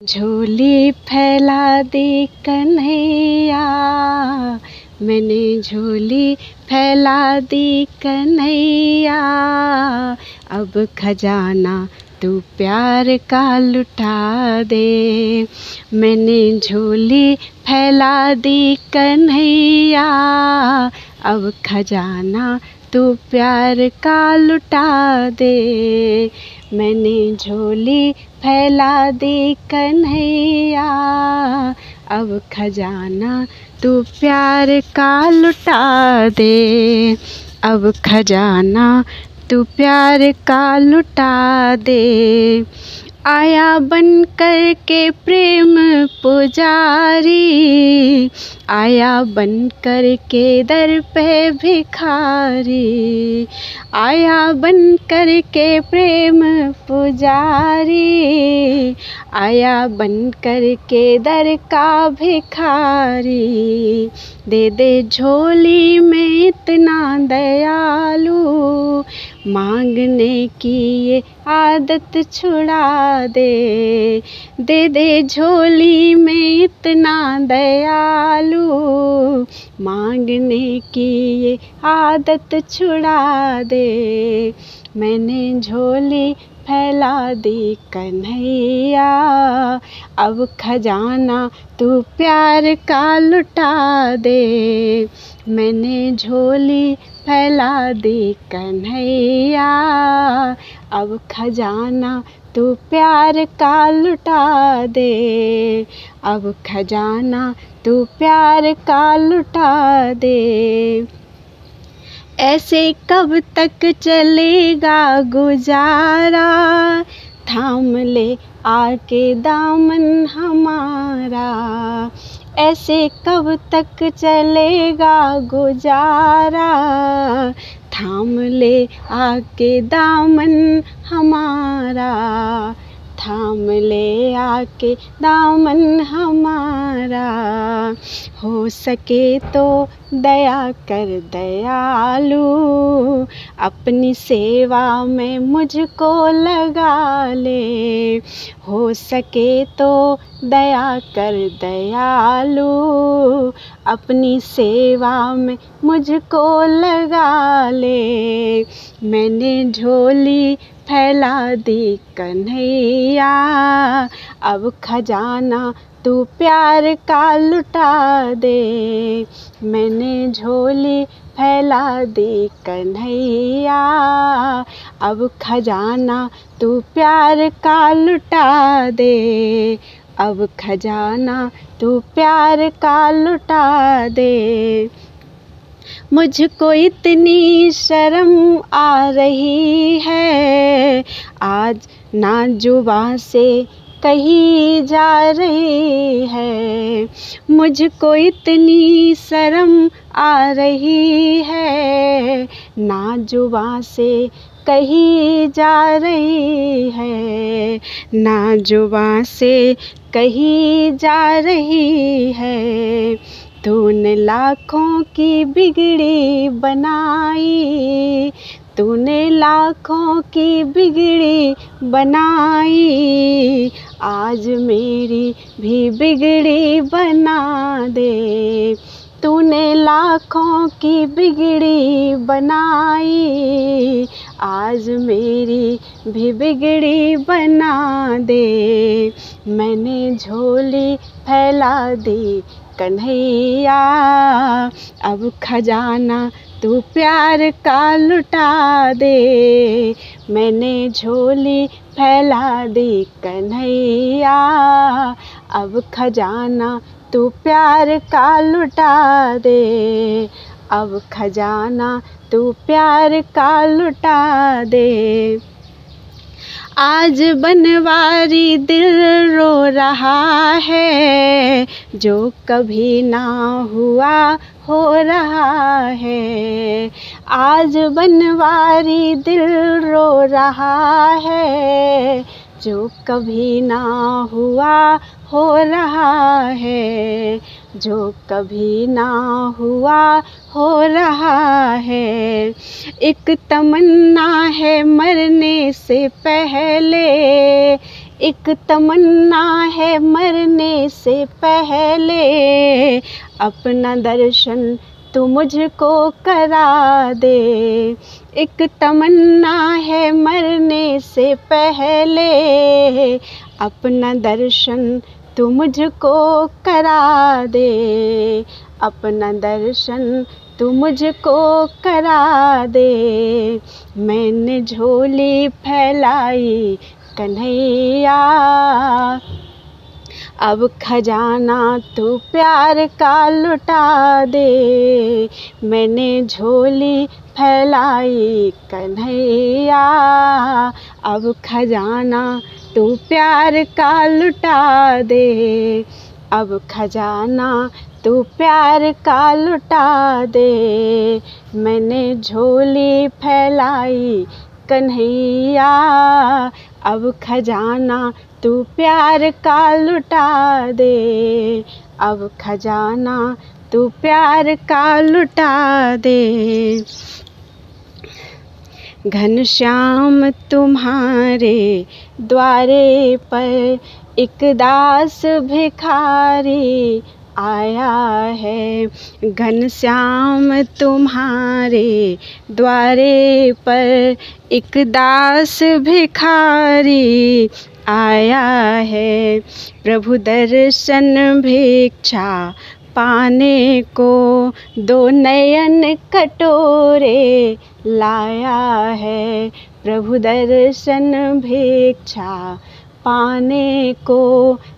झोली फैला दी कन्हैया, मैंने झोली फैला दी कन्हैया। अब खजाना तू प्यार का लुटा दे। मैंने झोली फैला दी कन्हैया, अब खजाना तू प्यार का लुटा दे। मैंने झोली फैला दी कन्हैया, अब खजाना तू प्यार का लुटा दे। अब खजाना तू प्यार का लुटा दे। आया बन कर के प्रेम पुजारी, आया बन कर के दर पे भिखारी। आया बन कर के प्रेम पुजारी, आया बन कर के दर का भिखारी। दे दे झोली में इतना दयालु, मांगने की ये आदत छुड़ा दे। दे दे झोली में इतना दयालु, मांगने की ये आदत छुड़ा दे। मैंने झोली फैला दी कन्हैया, अब खजाना तू प्यार का लुटा दे। मैंने झोली फैला दी कन्हैया, अब खजाना तू प्यार का लुटा दे। अब खजाना तू प्यार का लुटा दे। ऐसे कब तक चलेगा गुजारा, थाम ले आके दामन हमारा। ऐसे कब तक चलेगा गुजारा, थाम ले आके दामन हमारा। थाम ले आके दामन हमारा। हो सके तो दया कर दयालु, अपनी सेवा में मुझको लगा ले। हो सके तो दया कर दयालु, अपनी सेवा में मुझको लगा ले। मैंने झोली फैला दी कन्हैया, अब खजाना तू प्यार का लुटा दे। मैंने झोली फैला दी कन्हैया, अब खजाना तू प्यार का लुटा दे। अब खजाना तू प्यार का लुटा दे। मुझको इतनी शर्म आ रही है, आज ना जुबां से कही जा रही है। मुझको इतनी शर्म आ रही है, ना जुबां से कही जा रही है। ना जुबां से कही जा रही है। तूने लाखों की बिगड़ी बनाई, तूने लाखों की बिगड़ी बनाई। आज मेरी भी बिगड़ी बना दे। तूने लाखों की बिगड़ी बनाई, आज मेरी भी बिगड़ी बना दे। मैंने झोली फैला दी कन्हैया, अब खजाना तू प्यार का लुटा दे। मैंने झोली फैला दी कन्हैया, अब खजाना तू प्यार का लुटा दे। अब खजाना तू प्यार का लुटा दे। आज बनवारी दिल रो रहा है, जो कभी ना हुआ हो रहा है। आज बनवारी दिल रो रहा है, जो कभी ना हुआ हो रहा है। जो कभी ना हुआ हो रहा है। एक तमन्ना है मरने से पहले, एक तमन्ना है मरने से पहले, अपना दर्शन तू मुझको करा दे। एक तमन्ना है मरने से पहले, अपना दर्शन तू मुझको करा दे। अपना दर्शन तू मुझको करा दे। मैंने झोली फैलाई कन्हैया, अब खजाना तू प्यार का लुटा दे। मैंने झोली फैलाई कन्हैया, अब खजाना तू प्यार का लुटा दे। अब खजाना तू प्यार का लुटा दे। मैंने झोली फैलाई कन्हैया, अब खजाना तू प्यार का लुटा दे। अब खजाना तू प्यार का लुटा दे। घनश्याम तुम्हारे द्वारे पर एक दास भिखारी आया है। घनश्याम तुम्हारे द्वारे पर एक दास भिखारी आया है। प्रभु दर्शन भिक्षा पाने को दो नयन कटोरे लाया है। प्रभु दर्शन भिक्षा पाने को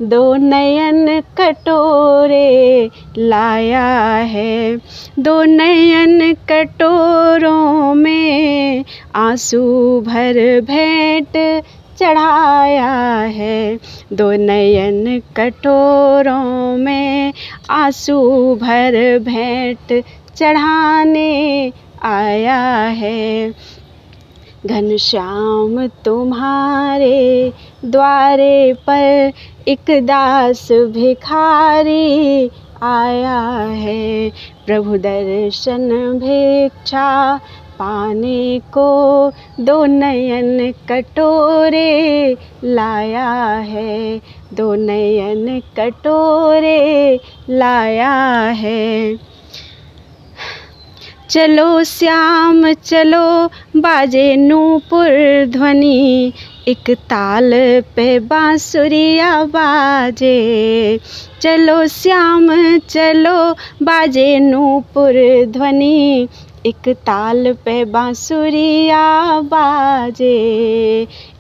दो नयन कटोरे लाया है। दो नयन कटोरों में आंसू भर भेंट चढ़ाया है। दो नयन कटोरों में आंसू भर भेंट चढ़ाने आया है। घनश्याम तुम्हारे द्वारे पर एक दास भिखारी आया है। प्रभु दर्शन भिक्षा पाने को दो नयन कटोरे लाया है। दो नयन कटोरे लाया है। चलो श्याम चलो बाजे नूपुर ध्वनि, एक ताल पे बांसुरिया बाजे। चलो श्याम चलो बाजे नूपुर ध्वनि, एक ताल पे बांसुरिया बाजे।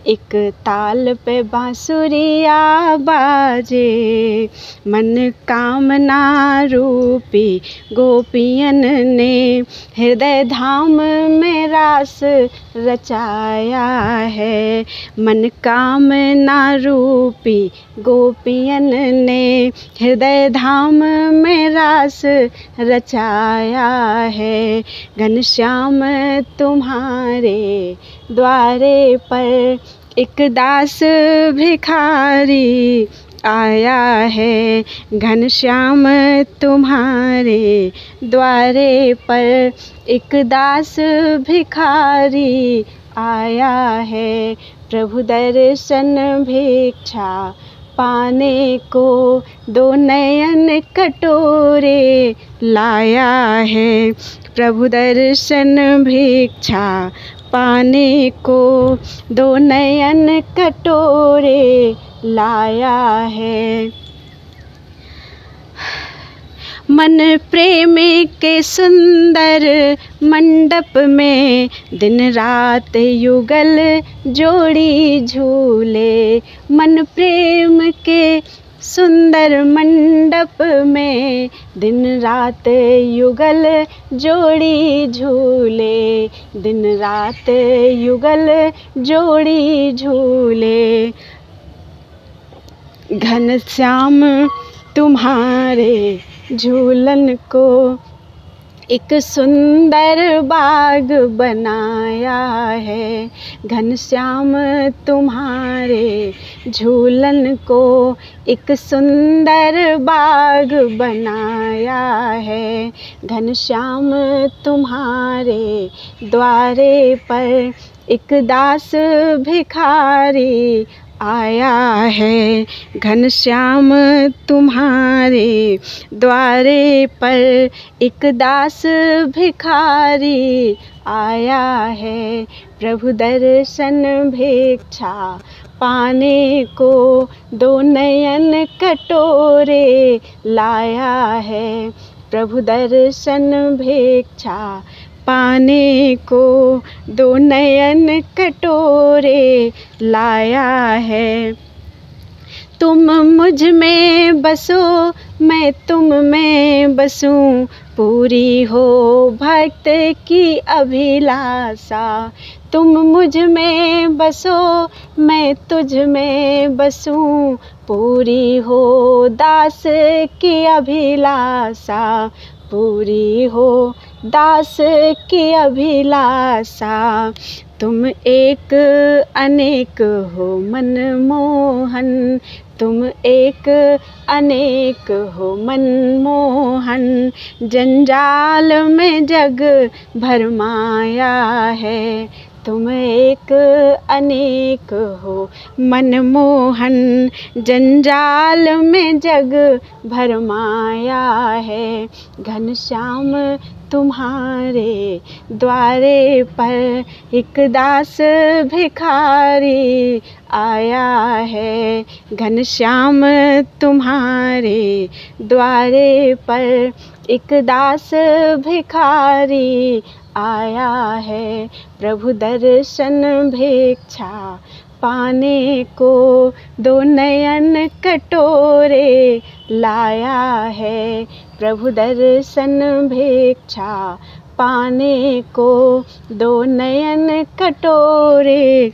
एक ताल पे बांसुरिया बाजे। मन कामना रूपी गोपियन ने हृदय धाम में रास रचाया है। मन कामना रूपी गोपियन ने हृदय धाम में रास रचाया है। घनश्याम तुम्हारे द्वारे पर एक दास भिखारी आया है। घनश्याम तुम्हारे द्वारे पर एक दास भिखारी आया है। प्रभु दर्शन भिक्षा पाने को दो नयन कटोरे लाया है। प्रभु दर्शन भिक्षा पाने को दो नयन कटोरे लाया है। मन प्रेम के सुंदर मंडप में दिन रात युगल जोड़ी झूले। मन प्रेम के सुंदर मंडप में दिन रात युगल जोड़ी झूले। दिन रात युगल जोड़ी झूले। घनश्याम तुम्हारे झूलन को एक सुंदर बाग बनाया है। घनश्याम तुम्हारे झूलन को एक सुंदर बाग बनाया है। घनश्याम तुम्हारे द्वारे पर एक दास भिखारी आया है। घनश्याम तुम्हारे द्वारे पर एक दास भिखारी आया है। प्रभु दर्शन भिक्षा पाने को दो नयन कटोरे लाया है। प्रभु दर्शन भिक्षा पाने को दो नयन कटोरे लाया है। तुम मुझ में बसो मैं तुम में बसूं, पूरी हो भक्त की अभिलाषा। तुम मुझ में बसो मैं तुझ में बसूं, पूरी हो दास की अभिलाषा। पूरी हो दास की अभिलाषा। तुम एक अनेक हो मनमोहन, तुम एक अनेक हो मनमोहन। जंजाल में जग भरमाया है। तुम एक अनेक हो मनमोहन, जंजाल में जग भरमाया है। घनश्याम तुम्हारे द्वारे पर एक दास भिखारी आया है। घनश्याम तुम्हारे द्वारे पर एक दास भिखारी आया है। प्रभु दर्शन भिक्षा पाने को दो नयन कटोरे लाया है। प्रभु दर्शन भिक्षा पाने को दो नयन कटोरे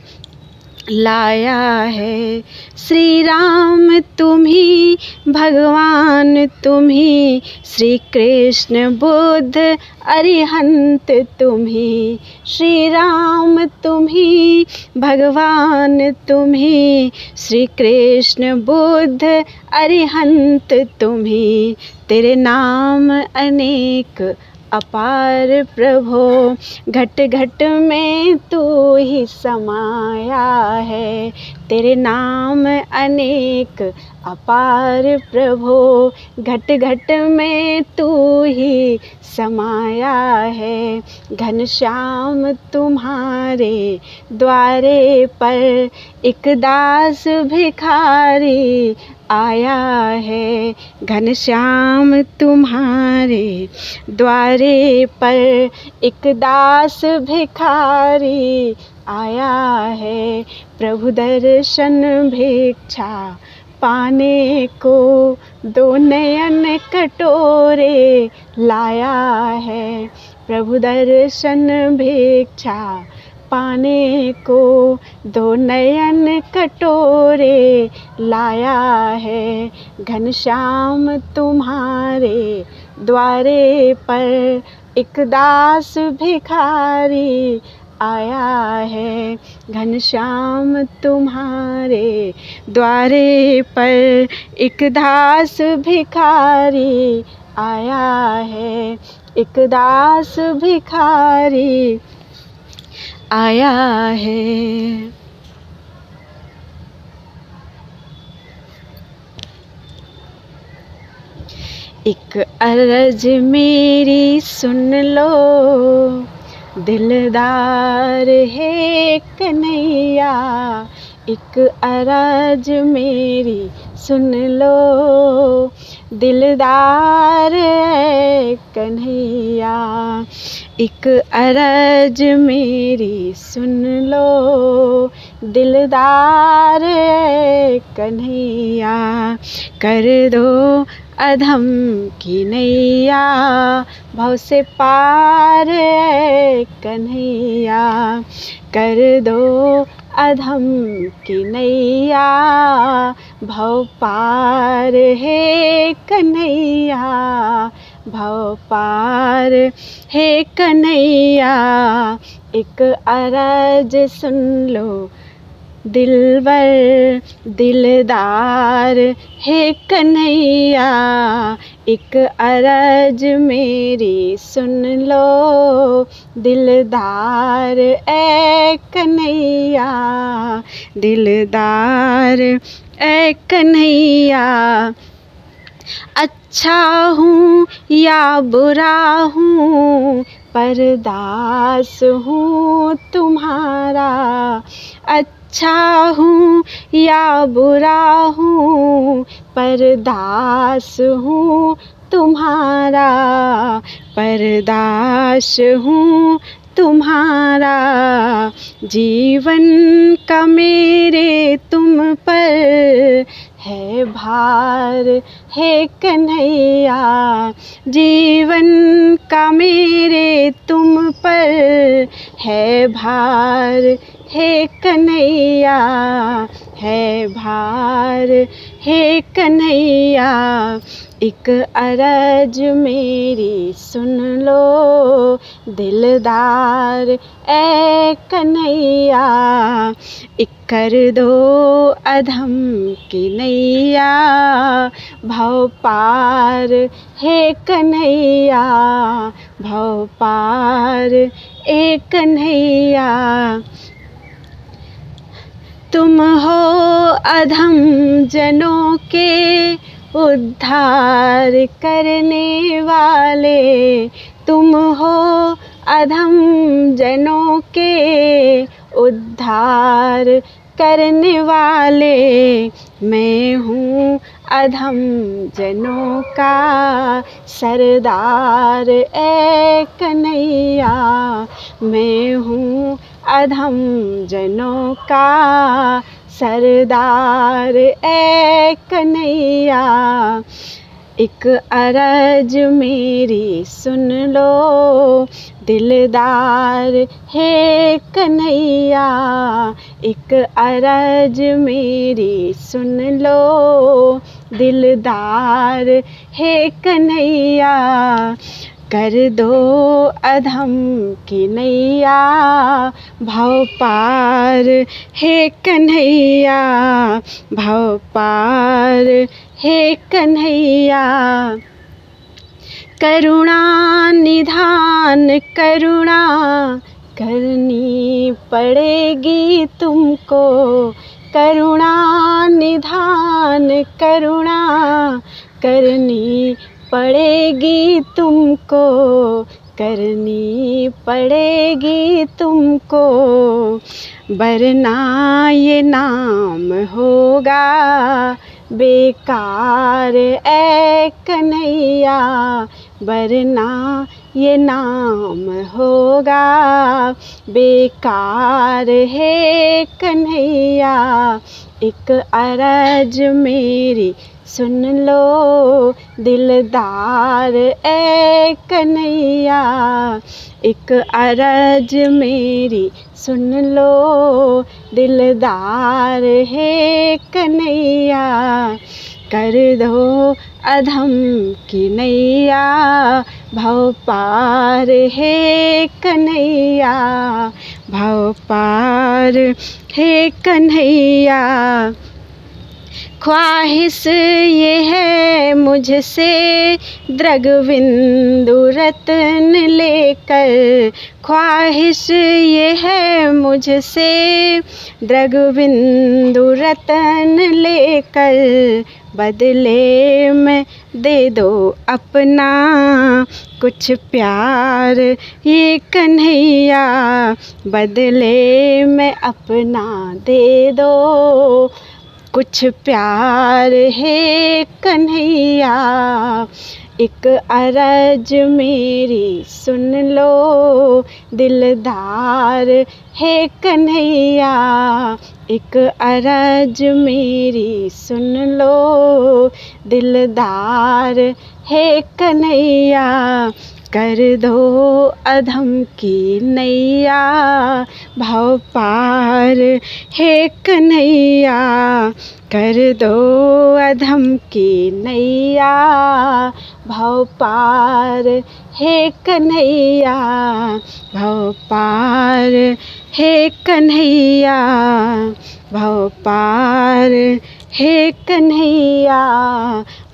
लाया है। श्री राम तुम ही भगवान तुम ही, श्री कृष्ण बुद्ध अरिहंत तुम ही। श्री राम तुम ही भगवान तुम ही, श्री कृष्ण बुद्ध अरिहंत तुम ही। तेरे नाम अनेक अपार प्रभो, घट घट में तू ही समाया है। तेरे नाम अनेक अपार प्रभो, घट घट में तू ही समाया है। घनश्याम तुम्हारे द्वारे पर एक दास भिखारी आया है। घनश्याम तुम्हारे द्वारे पर एक दास भिखारी आया है। प्रभु दर्शन भिक्षा पाने को दो नयन कटोरे लाया है। प्रभु दर्शन भिक्षा पाने को दो नयन कटोरे लाया है। घनश्याम तुम्हारे द्वारे पर एक दास भिखारी आया है। घनश्याम तुम्हारे द्वारे पर एक दास भिखारी आया है। एक दास भिखारी आया है। एक अर्ज मेरी सुन लो, दिलदार है कन्हैया। एक अर्ज मेरी सुन लो, दिलदार है कन्हैया। एक अर्ज मेरी सुन लो, दिलदार है कन्हैया। कर दो अधम की नैया, भव से पार है कन्हैया। कर दो अधम की नैया, भव पार है कन्हैया। भव पार है कन्हैया। एक अरज सुन लो, दिलवर दिलदार है कन्हैया, एक अरज मेरी सुन लो दिलदार ए कन्हैया, दिलदार ए कन्हैया। अच्छा हूँ या बुरा हूँ परदास हूँ तुम्हारा, अच्छा हूँ या बुरा हूँ परदास हूँ तुम्हारा, परदास हूँ तुम्हारा। जीवन का मेरे तुम पर है भार है कन्हैया, जीवन का मेरे तुम पर है भार है कन्हैया, है भार है कन्हैया। एक अरज मेरी सुन लो दिलदार ए कन्हैया, एक कर दो अधम की नैया, भव पार है कन्हैया, भव पार ए कन्हैया। तुम हो अधम जनों के उद्धार करने वाले, तुम हो अधम जनों के उद्धार करने वाले। मैं हूँ अधम जनों का सरदार ए कन्हैया, मैं हूँ अधम जनों का सरदार ए कन्हैया। एक अरज मेरी सुन लो दिलदार है कन्हैया, एक अरज मेरी सुन लो दिलदार है कन्हैया। कर दो अधम की नैया, भव पार है कन्हैया, भव पार है कन्हैया। करुणा निधान करुणा करनी पड़ेगी तुमको, करुणा निधान करुणा करनी पड़ेगी तुमको, करनी पड़ेगी तुमको। वरना ये नाम होगा बेकार ए कन्हैया, वरना ये नाम होगा बेकार है कन्हैया। एक अरज मेरी सुन लो दिलदार ए कन्हैया, एक अरज मेरी सुन लो दिलदार है कन्हैया। कर दो अधम की नैया, भव पार है कन्हैया, भव पार है कन्हैया। ख्वाहिश ये है मुझसे द्रगविंदु रत्न लेकर, ख्वाहिश ये है मुझसे द्रगविंदु रत्न लेकर। बदले में दे दो अपना कुछ प्यार ये कन्हैया, बदले में अपना दे दो कुछ प्यार है कन्हैया। एक अरज मेरी सुन लो दिलदार है कन्हैया, एक अरज मेरी सुन लो दिलदार है कन्हैया। कर दो अधम की नैया भव पार। हे कन्हैया कर दो अधम की नैया भव पार। हे कन्हैया भव पार। हे कन्हैया भव पार। हे कन्हैया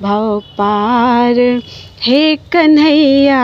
भव पार। हे कन्हैया